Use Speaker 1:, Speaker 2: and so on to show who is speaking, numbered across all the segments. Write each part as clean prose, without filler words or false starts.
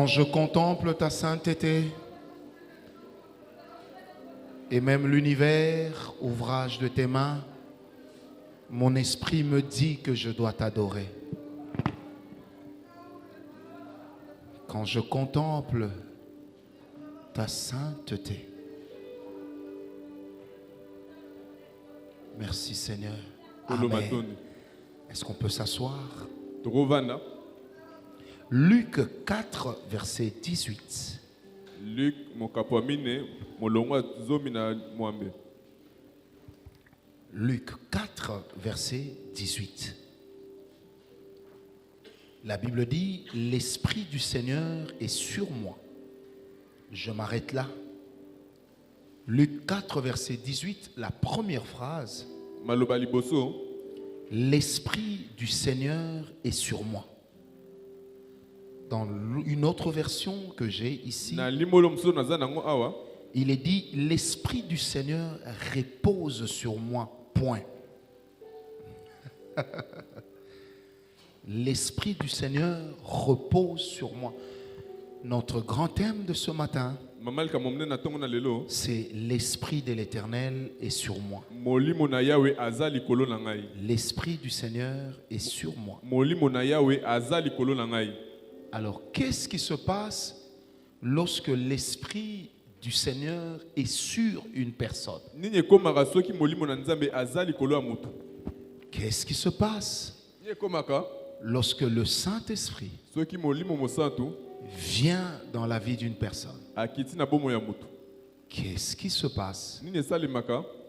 Speaker 1: je contemple ta sainteté, et même l'univers, ouvrage de tes mains, mon esprit me dit que je dois t'adorer. Quand je contemple ta sainteté. Merci Seigneur. Amen. Est-ce qu'on peut s'asseoir? Luc 4, verset 18.
Speaker 2: Luc
Speaker 1: Luc 4, verset 18. La Bible dit, l'Esprit du Seigneur est sur moi. Je m'arrête là. Luc 4, verset 18, la première phrase. L'Esprit du Seigneur est sur moi. Dans une autre version que j'ai ici, il est dit, l'Esprit du Seigneur repose sur moi. Point. L'Esprit du Seigneur repose sur moi. Notre grand thème de ce matin, c'est l'Esprit de l'Éternel est sur moi. L'Esprit du Seigneur est sur moi. Alors, qu'est-ce qui se passe lorsque l'Esprit du Seigneur est sur une personne? Qu'est-ce qui se passe lorsque le Saint-Esprit vient dans la vie d'une personne? Qu'est-ce qui se passe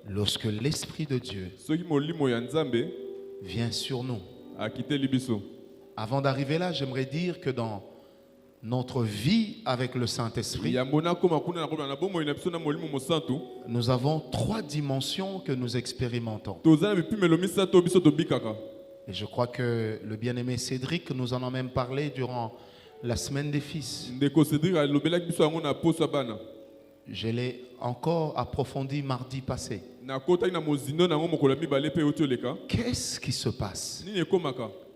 Speaker 1: lorsque l'Esprit de Dieu vient sur nous? Avant d'arriver là, j'aimerais dire que dans notre vie avec le Saint-Esprit, nous avons 3 dimensions que nous expérimentons. Et je crois que le bien-aimé Cédric nous en a même parlé durant la semaine des fils. Je l'ai encore approfondi mardi passé. Qu'est-ce qui se passe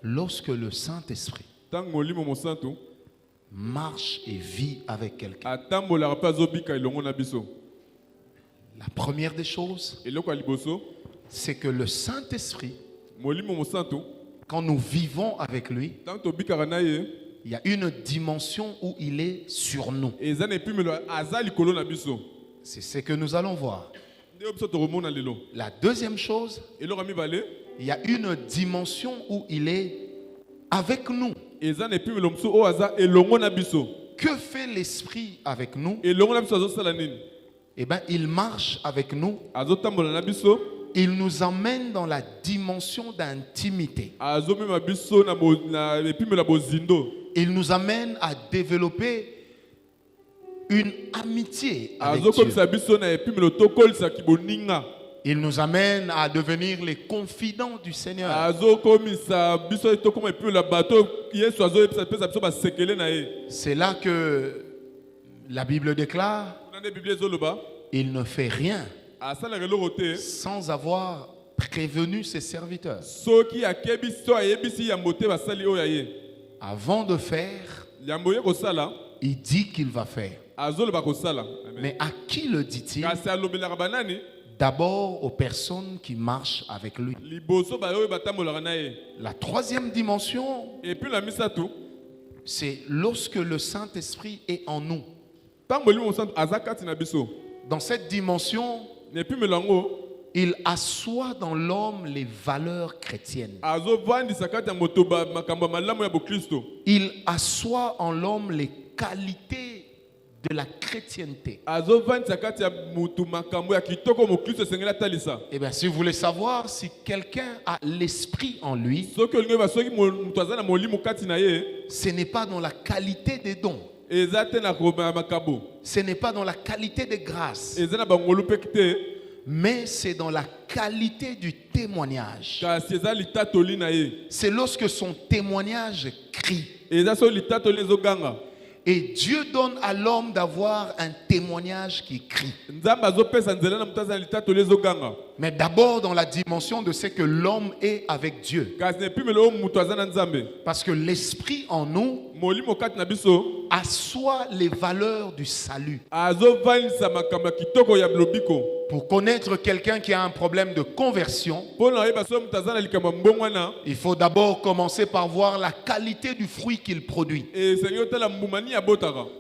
Speaker 1: lorsque le Saint-Esprit marche et vit avec quelqu'un? La première des choses, c'est que le Saint-Esprit, quand nous vivons avec lui, il y a une dimension où il est sur nous. C'est ce que nous allons voir. La deuxième chose, il y a une dimension où il est avec nous. Que fait l'Esprit avec nous? Eh bien, il marche avec nous. Il nous emmène dans la dimension d'intimité. Il nous amène à développer une amitié avec Dieu. Il nous amène à devenir les confidents du Seigneur. C'est là que la Bible déclare, il ne fait rien sans avoir prévenu ses serviteurs. Avant de faire, il dit qu'il va faire. Mais à qui le dit-il? D'abord aux personnes qui marchent avec lui. La troisième dimension, c'est lorsque le Saint-Esprit est en nous. Dans cette dimension, il assoit dans l'homme les valeurs chrétiennes. Il assoit en l'homme les qualités de la chrétienté. Et bien, si vous voulez savoir si quelqu'un a l'Esprit en lui, ce n'est pas dans la qualité des dons. Ce n'est pas dans la qualité des grâces. Mais c'est dans la qualité du témoignage. C'est lorsque son témoignage crie. Et Dieu donne à l'homme d'avoir un témoignage qui crie. Mais d'abord dans la dimension de ce que l'homme est avec Dieu. Parce que l'Esprit en nous assoit les valeurs du salut. Pour connaître quelqu'un qui a un problème de conversion, il faut d'abord commencer par voir la qualité du fruit qu'il produit.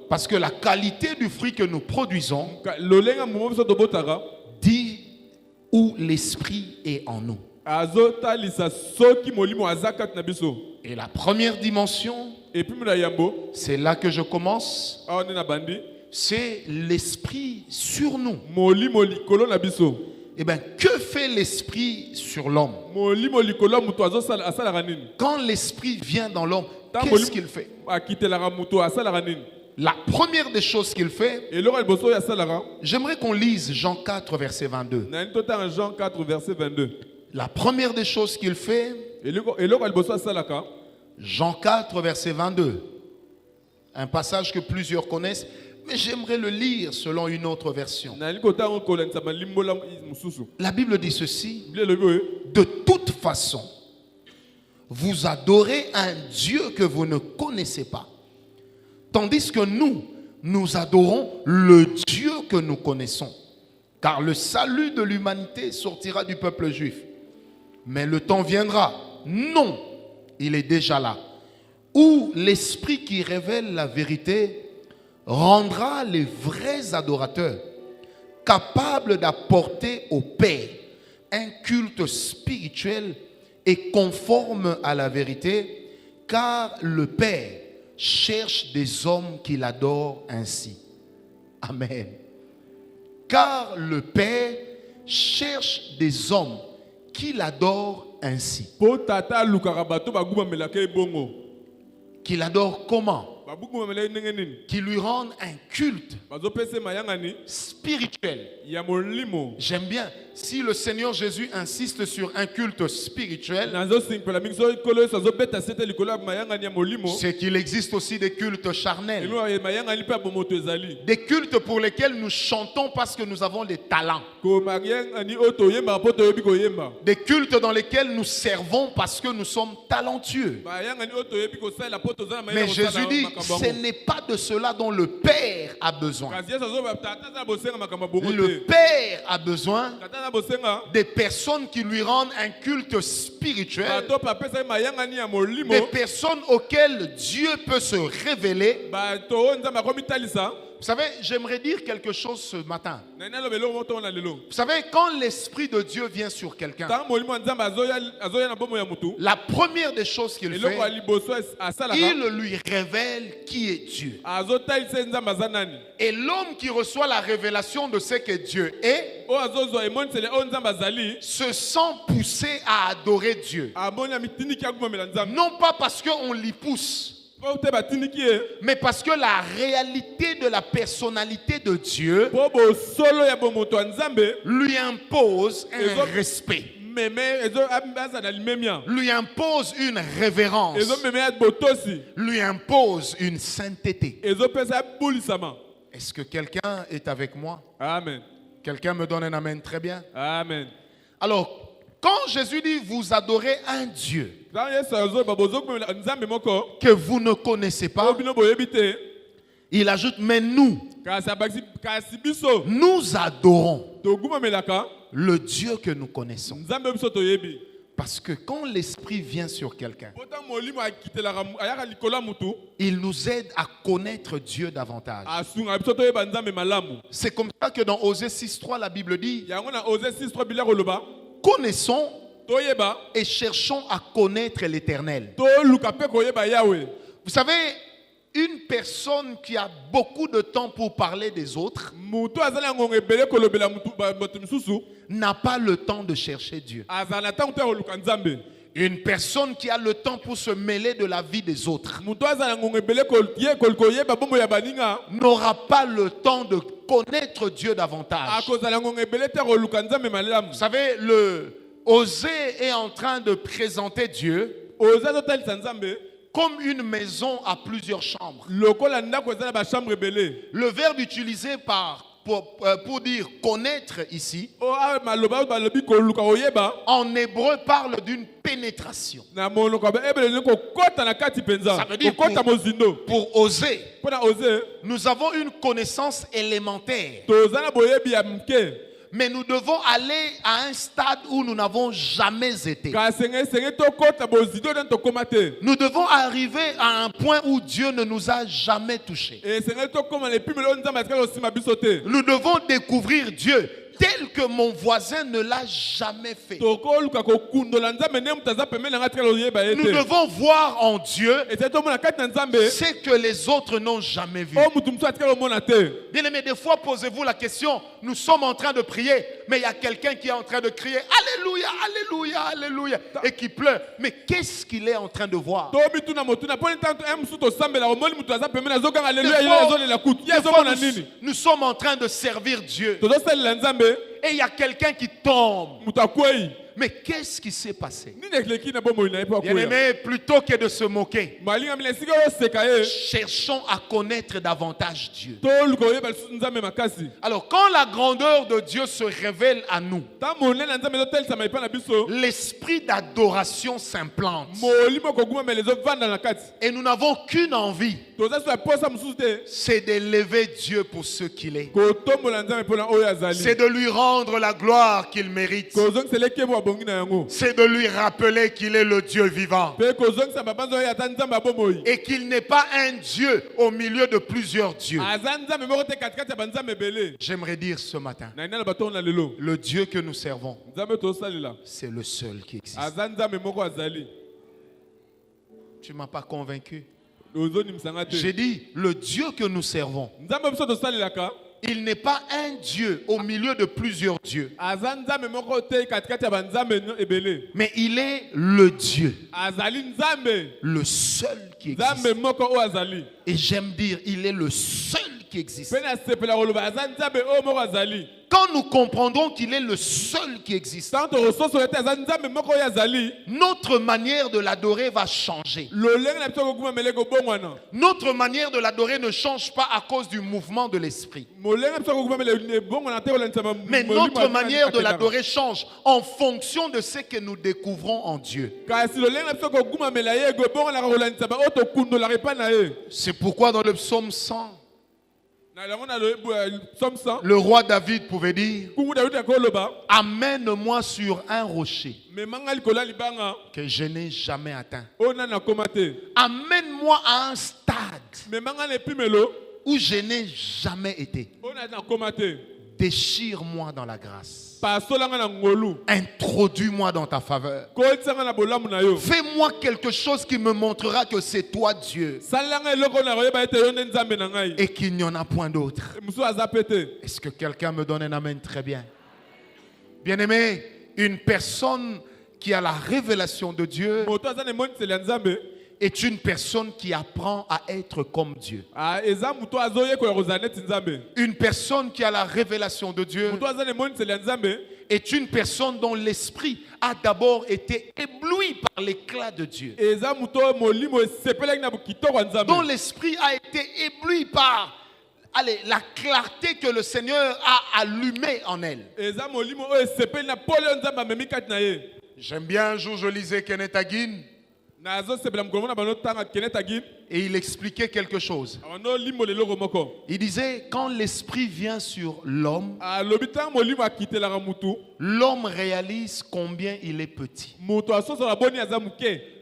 Speaker 1: Parce que la qualité du fruit que nous produisons dit où l'esprit est en nous. Et la première dimension, c'est là que je commence, c'est l'esprit sur nous. Eh bien, que fait l'esprit sur l'homme? Quand l'esprit vient dans l'homme, qu'est-ce qu'il fait? La première des choses qu'il fait, j'aimerais qu'on lise Jean 4, verset 22. La première des choses qu'il fait, Jean 4, verset 22. Un passage que plusieurs connaissent, mais j'aimerais le lire selon une autre version. La Bible dit ceci: de toute façon, vous adorez un Dieu que vous ne connaissez pas, tandis que nous adorons le Dieu que nous connaissons. Car le salut de l'humanité sortira du peuple juif. Mais le temps viendra, non, il est déjà là, où l'esprit qui révèle la vérité rendra les vrais adorateurs capables d'apporter au Père un culte spirituel et conforme à la vérité, car le Père cherche des hommes qui l'adorent ainsi. Amen. Car le Père cherche des hommes qui l'adorent ainsi. Qui l'adorent comment? Qui lui rendent un culte spirituel. J'aime bien. Si le Seigneur Jésus insiste sur un culte spirituel, c'est qu'il existe aussi des cultes charnels. Des cultes pour lesquels nous chantons parce que nous avons des talents. Des cultes dans lesquels nous servons parce que nous sommes talentueux. Mais Jésus dit, ce n'est pas de cela dont le Père a besoin. Le Père a besoin des personnes qui lui rendent un culte spirituel, des personnes auxquelles Dieu peut se révéler. Vous savez, j'aimerais dire quelque chose ce matin. Vous savez, quand l'Esprit de Dieu vient sur quelqu'un, la première des choses qu'il fait, il lui révèle qui est Dieu. Et l'homme qui reçoit la révélation de ce que Dieu est se sent poussé à adorer Dieu. Non pas parce qu'on l'y pousse, mais parce que la réalité de la personnalité de Dieu lui impose un respect, lui impose une révérence, lui impose une sainteté. Est-ce que quelqu'un est avec moi?
Speaker 2: Amen.
Speaker 1: Quelqu'un me donne un amen? Très bien.
Speaker 2: Amen.
Speaker 1: Alors, quand Jésus dit vous adorez un Dieu que vous ne connaissez pas, il ajoute mais nous adorons le Dieu que nous connaissons. Parce que quand l'Esprit vient sur quelqu'un, il nous aide à connaître Dieu davantage. C'est comme ça que dans Osée 6.3, la Bible dit: connaissons et cherchons à connaître l'Éternel. Vous savez, une personne qui a beaucoup de temps pour parler des autres n'a pas le temps de chercher Dieu. Une personne qui a le temps pour se mêler de la vie des autres n'aura pas le temps de connaître Dieu davantage. Vous savez, Osée est en train de présenter Dieu comme une maison à plusieurs chambres. Le verbe utilisé pour dire connaître ici, en hébreu parle d'une pénétration. Ça veut dire pour oser, nous avons une connaissance élémentaire. Mais nous devons aller à un stade où nous n'avons jamais été. Nous devons arriver à un point où Dieu ne nous a jamais touchés. Nous devons découvrir Dieu tel que mon voisin ne l'a jamais fait. Nous devons voir en Dieu ce que les autres n'ont jamais vu. Bien aimé, des fois posez-vous la question, nous sommes en train de prier, mais il y a quelqu'un qui est en train de crier Alléluia, Alléluia, Alléluia, et qui pleure. Mais qu'est-ce qu'il est en train de voir? Des fois, nous sommes en train de servir Dieu. Et il y a quelqu'un qui tombe. Mais qu'est-ce qui s'est passé? Bien aimé, plutôt que de se moquer, cherchons à connaître davantage Dieu. Alors, quand la grandeur de Dieu se révèle à nous, l'esprit d'adoration s'implante. Et nous n'avons qu'une envie, c'est d'élever Dieu pour ce qu'il est. C'est de lui rendre la gloire qu'il mérite. C'est de lui rappeler qu'il est le Dieu vivant. Et qu'il n'est pas un Dieu au milieu de plusieurs dieux. J'aimerais dire ce matin, le Dieu que nous servons, c'est le seul qui existe. Tu ne m'as pas convaincu. J'ai dit, le Dieu que nous servons, il n'est pas un Dieu au milieu de plusieurs dieux. Mais il est le Dieu. Le seul qui existe. Et j'aime dire, il est le seul qui existe. Quand nous comprendrons qu'il est le seul qui existe, notre manière de l'adorer va changer. Notre manière de l'adorer ne change pas à cause du mouvement de l'esprit. Mais notre manière de l'adorer change en fonction de ce que nous découvrons en Dieu. C'est pourquoi dans le psaume 100, le roi David pouvait dire, amène-moi sur un rocher que je n'ai jamais atteint. Amène-moi à un stade où je n'ai jamais été. Déchire-moi dans la grâce. Introduis-moi dans ta faveur. Fais-moi quelque chose qui me montrera que c'est toi Dieu et qu'il n'y en a point d'autre. Est-ce que quelqu'un me donne un amen? Très bien. Bien-aimé, une personne qui a la révélation de Dieu est une personne qui apprend à être comme Dieu. Une personne qui a la révélation de Dieu est une personne dont l'esprit a d'abord été ébloui par l'éclat de Dieu. Dont l'esprit a été ébloui par la clarté que le Seigneur a allumée en elle. J'aime bien, un jour je lisais Kenneth Hagin. Et il expliquait quelque chose. Il disait, quand l'esprit vient sur l'homme, l'homme réalise combien il est petit.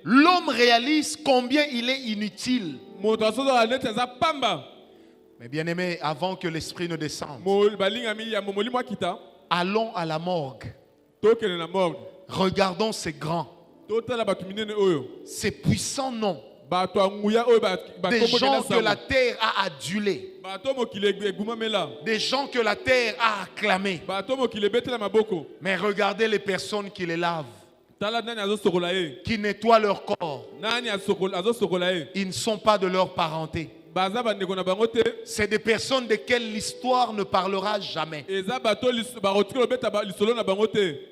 Speaker 1: L'homme réalise combien il est inutile. Mais bien aimé, avant que l'esprit ne descende, allons à la morgue. Regardons ces grands, ces puissants noms, des gens que la terre a adulés, des gens que la terre a acclamés. Mais regardez les personnes qui les lavent, qui nettoient leur corps. Ils ne sont pas de leur parenté. C'est des personnes desquelles l'histoire ne parlera jamais.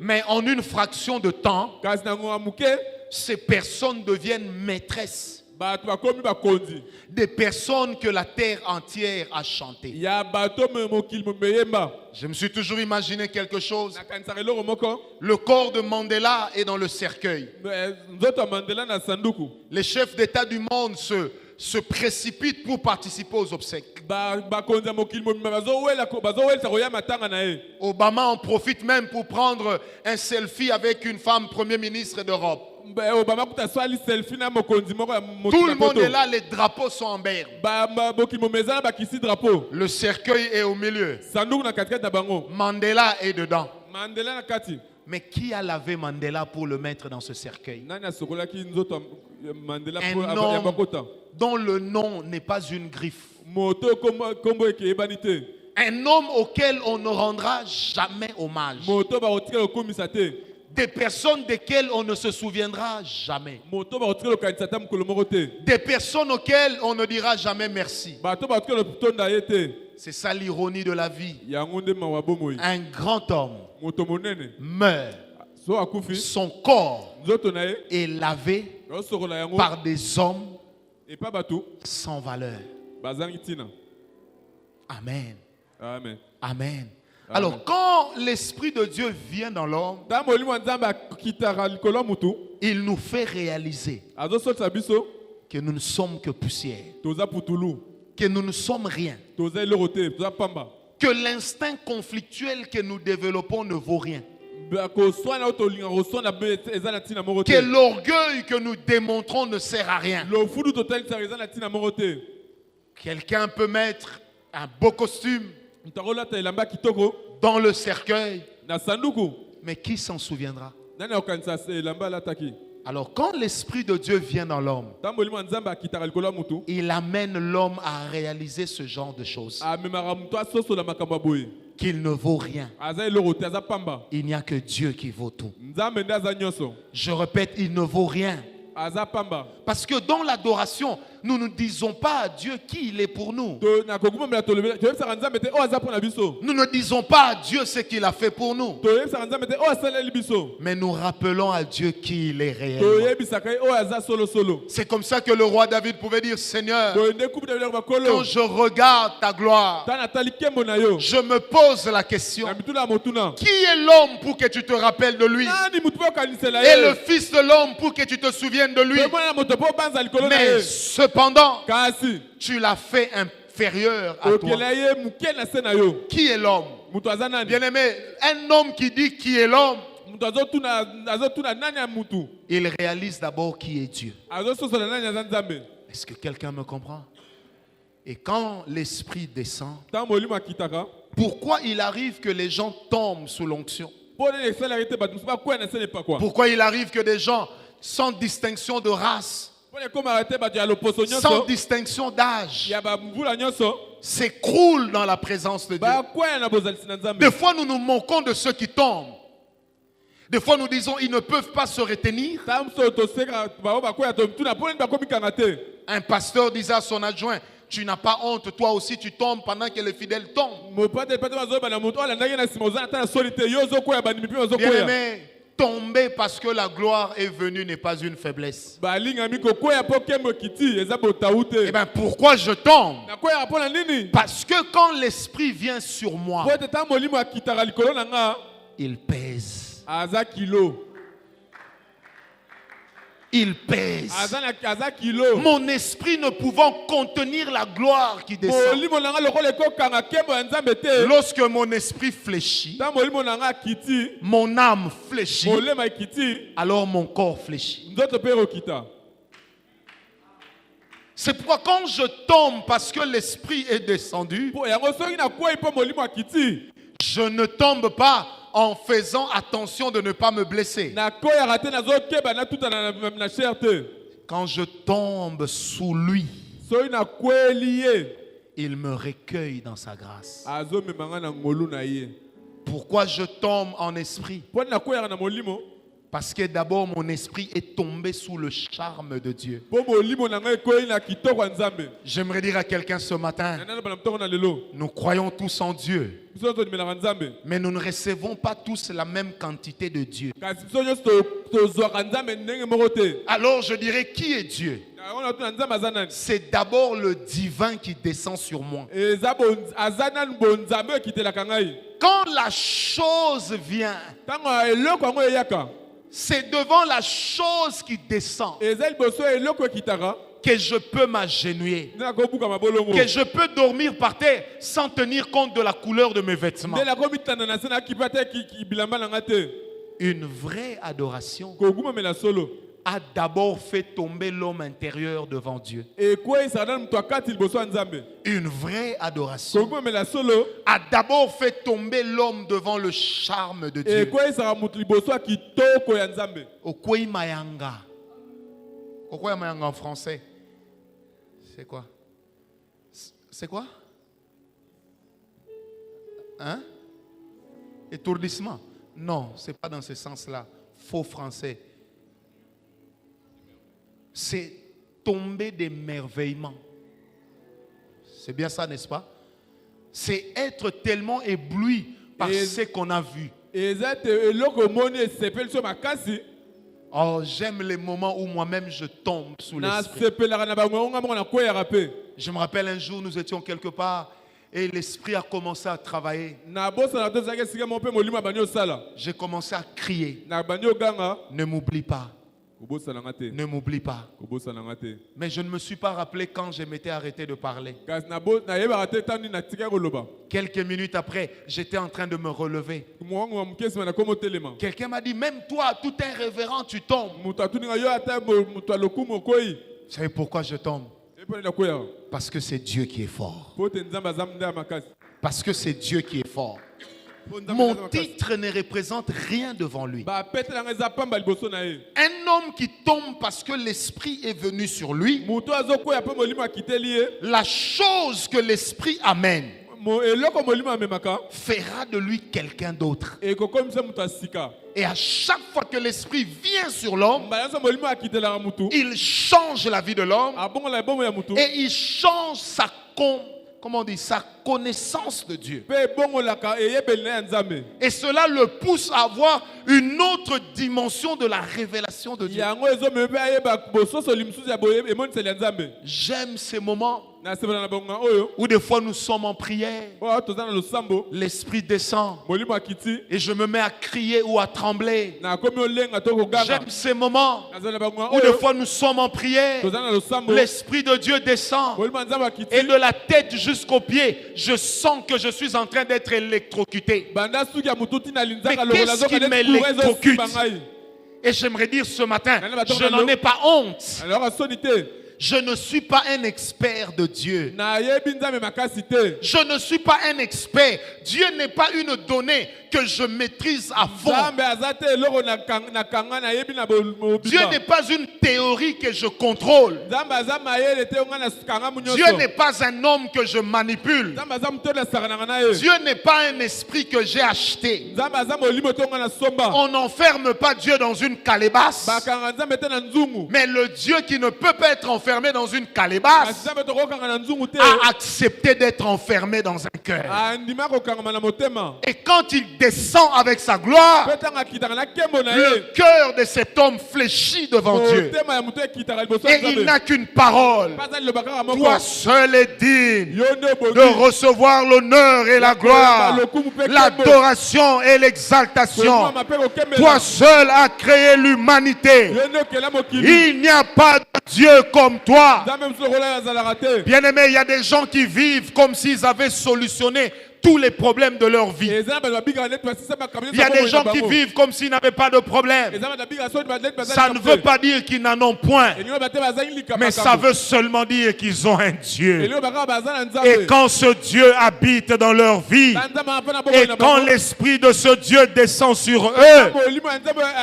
Speaker 1: Mais en une fraction de temps, ces personnes deviennent maîtresses. Des personnes que la terre entière a chanté. Je me suis toujours imaginé quelque chose. Le corps de Mandela est dans le cercueil. Les chefs d'État du monde se précipitent pour participer aux obsèques. Obama en profite même pour prendre un selfie avec une femme Premier ministre d'Europe. Tout le monde est là, les drapeaux sont en berne. Le cercueil est au milieu. Mandela est dedans. Mais qui a lavé Mandela pour le mettre dans ce cercueil? Un homme dont le nom n'est pas une griffe. Un homme auquel on ne rendra jamais hommage. Des personnes desquelles on ne se souviendra jamais. Des personnes auxquelles on ne dira jamais merci. C'est ça l'ironie de la vie. Un grand homme meurt. Son corps est lavé par des hommes sans valeur. Amen.
Speaker 2: Amen.
Speaker 1: Amen. Alors, quand l'Esprit de Dieu vient dans l'homme, il nous fait réaliser que nous ne sommes que poussière, que nous ne sommes rien, que l'instinct conflictuel que nous développons ne vaut rien, que l'orgueil que nous démontrons ne sert à rien. Quelqu'un peut mettre un beau costume dans le cercueil, mais qui s'en souviendra? Alors quand l'Esprit de Dieu vient dans l'homme, il amène l'homme à réaliser ce genre de choses, qu'il ne vaut rien. Il n'y a que Dieu qui vaut tout. Je répète, il ne vaut rien. Parce que dans l'adoration, nous ne disons pas à Dieu qui il est pour nous. Nous ne disons pas à Dieu ce qu'il a fait pour nous. Mais nous rappelons à Dieu qui il est réellement. C'est comme ça que le roi David pouvait dire: Seigneur, quand je regarde ta gloire, je me pose la question, qui est l'homme pour que tu te rappelles de lui? Et le fils de l'homme pour que tu te souviennes de lui? Mais cependant, tu l'as fait inférieur à toi. Qui est l'homme? Bien-aimé, un homme qui dit qui est l'homme, il réalise d'abord qui est Dieu. Est-ce que quelqu'un me comprend? Et quand l'Esprit descend, pourquoi il arrive que les gens tombent sous l'onction? Pourquoi il arrive que des gens sans distinction de race, sans distinction d'âge, s'écroulent dans la présence de Dieu? Des fois nous nous moquons de ceux qui tombent. Des fois nous disons ils ne peuvent pas se retenir. Un pasteur disait à son adjoint: tu n'as pas honte, toi aussi tu tombes pendant que les fidèles tombent. Bien-aimé, tomber parce que la gloire est venue n'est pas une faiblesse. Eh bien, pourquoi je tombe? Parce que quand l'Esprit vient sur moi, il pèse. Il pèse. Mon esprit ne pouvant contenir la gloire qui descend. Lorsque mon esprit fléchit, mon âme fléchit, alors mon corps fléchit. C'est pourquoi quand je tombe parce que l'esprit est descendu, je ne tombe pas en faisant attention de ne pas me blesser. Quand je tombe sous lui, il me recueille dans sa grâce. Pourquoi je tombe en esprit? Parce que d'abord mon esprit est tombé sous le charme de Dieu. J'aimerais dire à quelqu'un ce matin, nous croyons tous en Dieu, mais nous ne recevons pas tous la même quantité de Dieu. Alors je dirais, qui est Dieu? C'est d'abord le divin qui descend sur moi. Quand la chose vient, c'est devant la chose qui descend que je peux m'agenouiller, que je peux dormir par terre sans tenir compte de la couleur de mes vêtements. Une vraie adoration a d'abord fait tomber l'homme intérieur devant Dieu. Une vraie adoration a d'abord fait tomber l'homme devant le charme de Dieu. Okwei mayanga. Okwei mayanga en français. C'est quoi? C'est quoi? Hein? Étourdissement? Non, c'est pas dans ce sens-là. Faux français. C'est tomber d'émerveillement. C'est bien ça, n'est-ce pas? C'est être tellement ébloui par ce qu'on a vu. Oh, j'aime les moments où moi-même je tombe sous l'esprit. Je me rappelle un jour, nous étions quelque part et l'esprit a commencé à travailler. J'ai commencé à crier. Ne m'oublie pas. Ne m'oublie pas. Mais je ne me suis pas rappelé quand je m'étais arrêté de parler. Quelques minutes après, j'étais en train de me relever. Quelqu'un m'a dit, même toi, tout irrévérent, tu tombes. Vous savez pourquoi je tombe? Parce que c'est Dieu qui est fort. Parce que c'est Dieu qui est fort. Mon titre ne représente rien devant lui. Un homme qui tombe parce que l'esprit est venu sur lui, la chose que l'esprit amène fera de lui quelqu'un d'autre. Et à chaque fois que l'esprit vient sur l'homme, il change la vie de l'homme et il change sa connaissance de Dieu. Et cela le pousse à avoir une autre dimension de la révélation de Dieu. J'aime ces moments où des fois nous sommes en prière, l'esprit descend et je me mets à crier ou à trembler. J'aime ces moments où des fois nous sommes en prière, l'esprit de Dieu descend et de la tête jusqu'aux pieds, je sens que je suis en train d'être électrocuté. Mais qu'est-ce qui m'électrocute? Et j'aimerais dire ce matin, je n'en ai pas honte. Je ne suis pas un expert de Dieu. Je ne suis pas un expert. Dieu n'est pas une donnée que je maîtrise à fond. Dieu n'est pas une théorie que je contrôle. Dieu n'est pas un homme que je manipule. Dieu n'est pas un esprit que j'ai acheté. On n'enferme pas Dieu dans une calebasse. Mais le Dieu qui ne peut pas être enfermé dans une calebasse a accepté d'être enfermé dans un cœur. Et quand il descend avec sa gloire, le cœur de cet homme fléchit devant Dieu. Et il n'a qu'une parole. Toi seul est digne de recevoir l'honneur et la gloire, l'adoration et l'exaltation. Toi seul as créé l'humanité. Il n'y a pas de Dieu comme toi. Bien-aimé, il y a des gens qui vivent comme s'ils avaient solutionné tous les problèmes de leur vie. Il y a des gens qui vivent comme s'ils n'avaient pas de problème. Ça ne veut pas dire qu'ils n'en ont point, mais ça veut seulement dire qu'ils ont un Dieu. Et quand ce Dieu habite dans leur vie, et quand l'esprit de ce Dieu descend sur eux,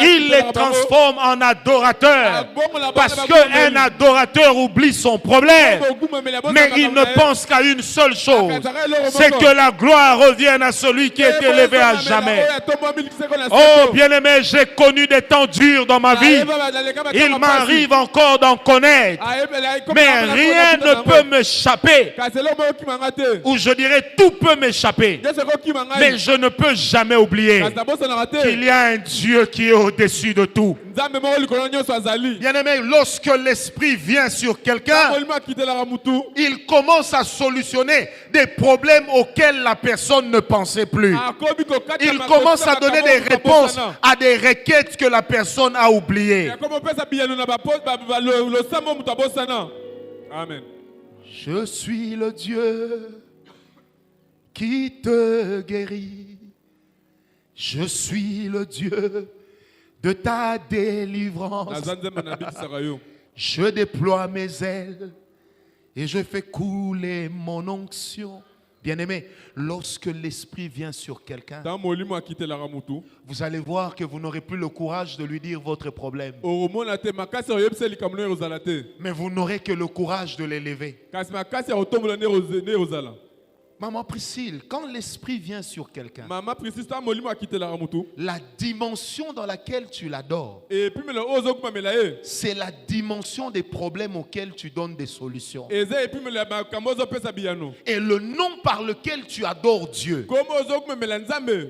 Speaker 1: il les transforme en adorateurs. Parce qu'un adorateur oublie son problème, mais il ne pense qu'à une seule chose, c'est que la gloire gloire revienne à celui qui est élevé à jamais. Oh bien-aimé, j'ai connu des temps durs dans ma vie. Il m'arrive encore d'en connaître. Mais rien ne peut m'échapper. Ou je dirais tout peut m'échapper. Mais je ne peux jamais oublier qu'il y a un Dieu qui est au-dessus de tout. Bien-aimé, lorsque l'Esprit vient sur quelqu'un, il commence à solutionner des problèmes auxquels la personne ne pensait plus. Il commence à donner des réponses à des requêtes que la personne a oubliées.
Speaker 2: Amen.
Speaker 1: Je suis le Dieu qui te guérit. Je suis le Dieu de ta délivrance. Je déploie mes ailes et je fais couler mon onction. Bien-aimé, lorsque l'Esprit vient sur quelqu'un, vous allez voir que vous n'aurez plus le courage de lui dire votre problème. Mais vous n'aurez que le courage de l'élever. Maman Priscille, quand l'Esprit vient sur quelqu'un, la dimension dans laquelle tu l'adores, c'est la dimension des problèmes auxquels tu donnes des solutions. Et le nom par lequel tu adores Dieu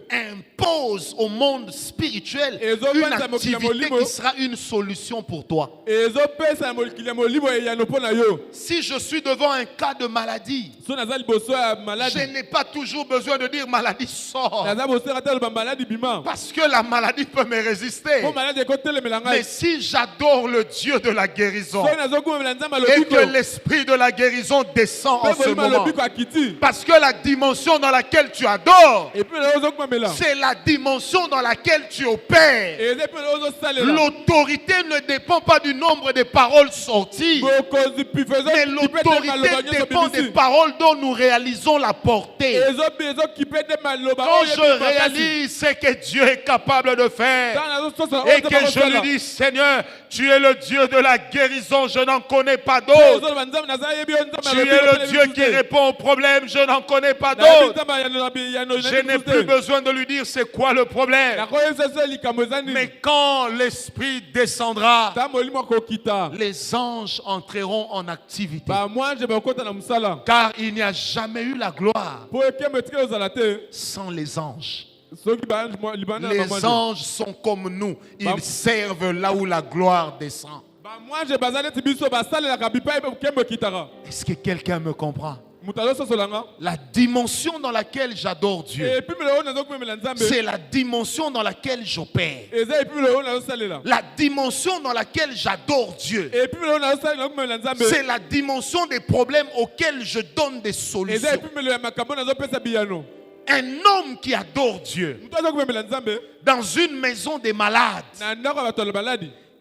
Speaker 1: impose au monde spirituel une activité qui sera une solution pour toi. Si je suis devant un cas de maladie, je n'ai pas toujours besoin de dire maladie sort. Parce que la maladie peut me résister. Mais si j'adore le Dieu de la guérison et que l'esprit de la guérison descend en ce moment, parce que la dimension dans laquelle tu adores, c'est la dimension dans laquelle tu opères. L'autorité ne dépend pas du nombre de paroles sorties, mais l'autorité dépend des paroles dont nous réalisons la portée. Quand je réalise ce que Dieu est capable de faire et que je lui dis, Seigneur, tu es le Dieu de la guérison, je n'en connais pas d'autre. Tu es le Dieu qui répond aux problèmes, je n'en connais pas d'autre. Je n'ai plus besoin de lui dire c'est quoi le problème. Mais quand l'Esprit descendra, les anges entreront en activité. Car il n'y a jamais eu la gloire sans les anges. Les anges sont comme nous. Ils servent là où la gloire descend. Est-ce que quelqu'un me comprend? La dimension dans laquelle j'adore Dieu, c'est la dimension dans laquelle j'opère. La dimension dans laquelle j'adore Dieu, c'est la dimension des problèmes auxquels je donne des solutions. Un homme qui adore Dieu dans une maison des malades,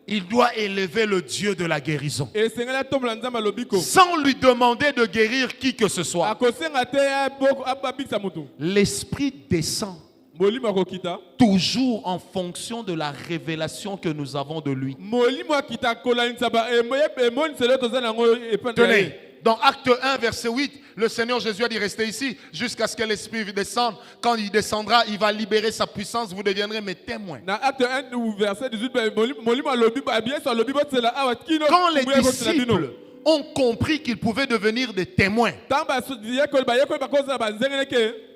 Speaker 1: il doit élever le Dieu de la guérison sans lui demander de guérir qui que ce soit. L'Esprit descend toujours en fonction de la révélation que nous avons de lui. Tenez, dans Acte 1, verset 8, le Seigneur Jésus a dit restez ici jusqu'à ce que l'Esprit descende. Quand il descendra, il va libérer sa puissance, vous deviendrez mes témoins. Quand les disciples ont compris qu'ils pouvaient devenir des témoins,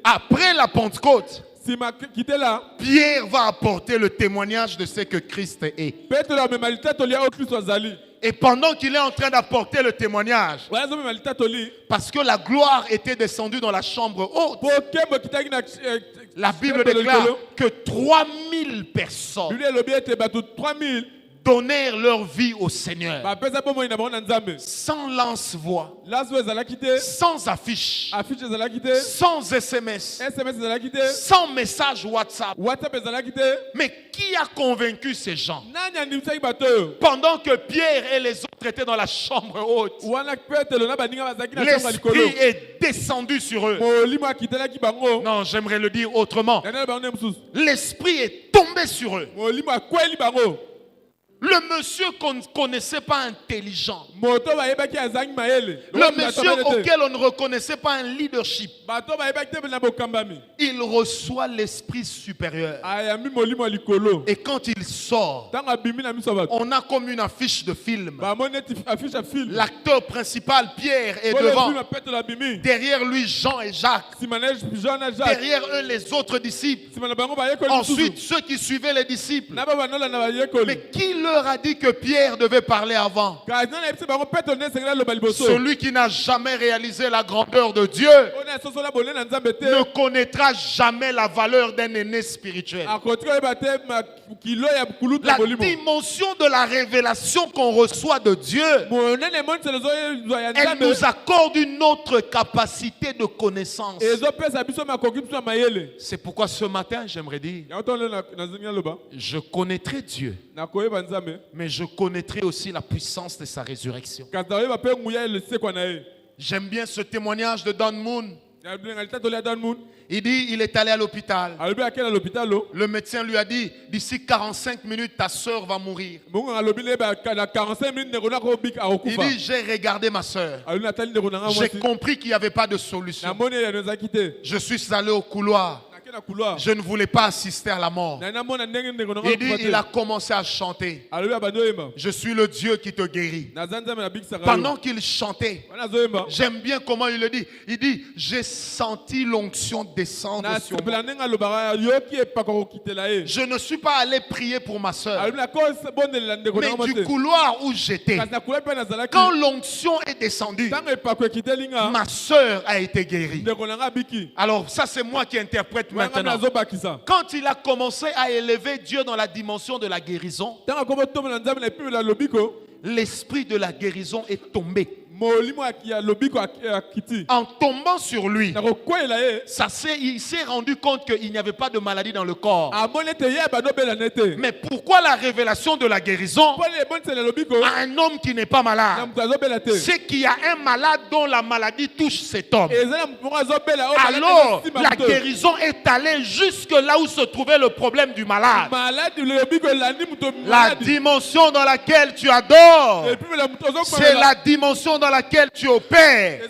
Speaker 1: après la Pentecôte, Pierre va apporter le témoignage de ce que Christ est. Et pendant qu'il est en train d'apporter le témoignage, parce que la gloire était descendue dans la chambre haute, la Bible déclare que 3000 personnes donnèrent leur vie au Seigneur. Sans lance-voix, sans affiche, sans SMS, sans message WhatsApp. Mais qui a convaincu ces gens? Pendant que Pierre et les autres étaient dans la chambre haute, l'Esprit est descendu sur eux. Non, j'aimerais le dire autrement. L'Esprit est tombé sur eux. Le monsieur qu'on ne connaissait pas intelligent, Le monsieur auquel on ne reconnaissait pas un leadership, il reçoit l'esprit supérieur. Et quand il sort, on a comme une affiche de film. L'acteur principal, Pierre, est devant. Derrière lui, Jean et Jacques. Derrière eux, les autres disciples. Ensuite, ceux qui suivaient les disciples. Mais qui leur a dit que Pierre devait parler avant? Celui qui n'a jamais réalisé la grandeur de Dieu ne connaîtra jamais la valeur d'un aîné spirituel. La dimension de la révélation qu'on reçoit de Dieu, elle nous accorde une autre capacité de connaissance. C'est pourquoi ce matin, j'aimerais dire, je connaîtrai Dieu, mais je connaîtrai aussi la puissance de sa résurrection. J'aime bien ce témoignage de Don Moon. Il dit, il est allé à l'hôpital. Le médecin lui a dit, d'ici 45 minutes, ta soeur va mourir. Il dit, j'ai regardé ma soeur. J'ai compris qu'il n'y avait pas de solution. Je suis allé au couloir. Je ne voulais pas assister à la mort. Il dit, il a commencé à chanter. Je suis le Dieu qui te guérit. Pendant qu'il chantait, j'aime bien comment il le dit. Il dit, j'ai senti l'onction descendre sur moi. Je ne suis pas allé prier pour ma soeur, mais du couloir où j'étais, quand l'onction est descendue, ma soeur a été guérie. Alors ça, c'est moi qui interprète maintenant. Quand il a commencé à élever Dieu dans la dimension de la guérison, l'esprit de la guérison est tombé. En tombant sur lui, il s'est rendu compte qu'il n'y avait pas de maladie dans le corps. Mais pourquoi la révélation de la guérison à un homme qui n'est pas malade? C'est qu'il y a un malade dont la maladie touche cet homme. Alors, la guérison est allée jusque là où se trouvait le problème du malade. La dimension dans laquelle tu adores, c'est la dimension dans laquelle tu opères.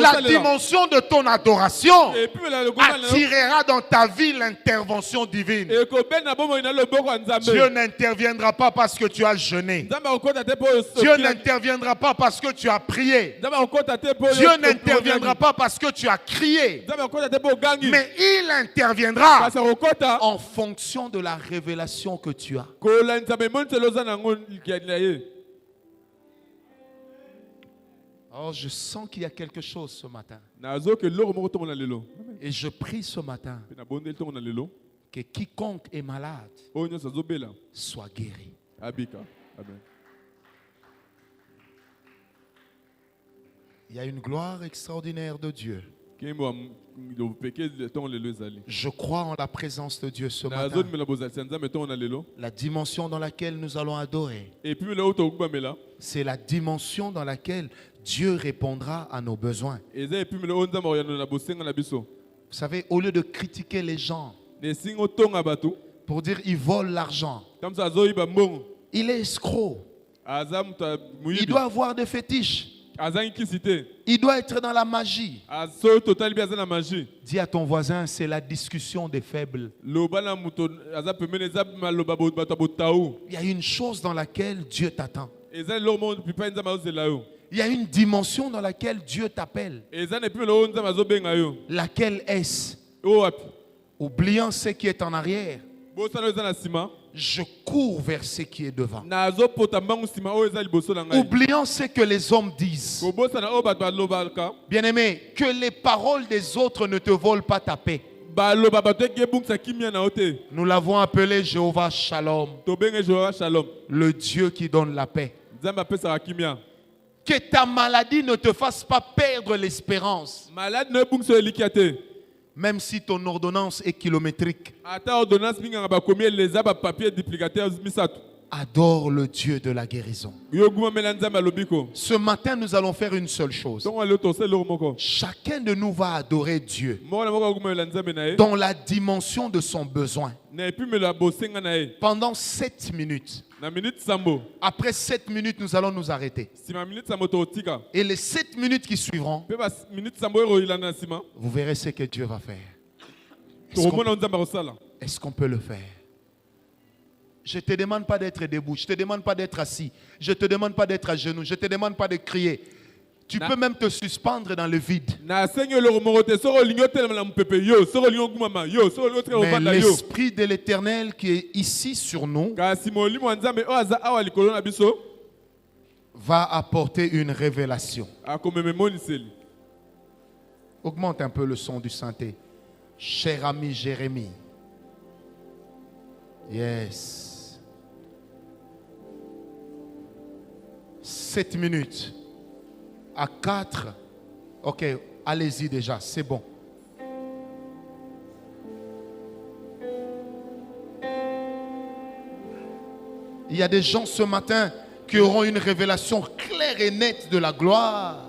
Speaker 1: La dimension de ton adoration attirera dans ta vie l'intervention divine. Dieu n'interviendra pas parce que tu as jeûné. Dieu n'interviendra pas parce que tu as prié. Dieu n'interviendra pas parce que tu as crié. Mais il interviendra en fonction de la révélation que tu as. Oh, je sens qu'il y a quelque chose ce matin. Et je prie ce matin que quiconque est malade soit guéri. Il y a une gloire extraordinaire de Dieu. Je crois en la présence de Dieu ce matin. La dimension dans laquelle nous allons adorer, c'est la dimension dans laquelle Dieu répondra à nos besoins. Vous savez, au lieu de critiquer les gens pour dire ils volent l'argent, il est escroc. Il doit avoir des fétiches. Il doit être dans la magie. Dis à ton voisin, c'est la discussion des faibles. Il y a une chose dans laquelle Dieu t'attend. Il y a une dimension dans laquelle Dieu t'appelle. Laquelle est-ce? Oubliant ce qui est en arrière, je cours vers ce qui est devant. Oublions ce que les hommes disent. Bien-aimé, que les paroles des autres ne te volent pas ta paix. Nous l'avons appelé Jéhovah Shalom, le Dieu qui donne la paix. Que ta maladie ne te fasse pas perdre l'espérance. Même si ton ordonnance est kilométrique. Adore le Dieu de la guérison. Ce matin, nous allons faire une seule chose. Chacun de nous va adorer Dieu dans la dimension de son besoin. Pendant 7 minutes. Après 7 minutes, nous allons nous arrêter. Et les 7 minutes qui suivront, vous verrez ce que Dieu va faire. Est-ce qu'on peut le faire? Je ne te demande pas d'être debout, je ne te demande pas d'être assis, je ne te demande pas d'être à genoux, je ne te demande pas de crier. Tu peux même te suspendre dans le vide. Mais l'Esprit de l'Éternel qui est ici sur nous va apporter une révélation. Augmente un peu le son du synthé. Cher ami Jérémie. Yes. 7 minutes. À 4. Ok, allez-y déjà, c'est bon. Il y a des gens ce matin qui auront une révélation claire et nette de la gloire.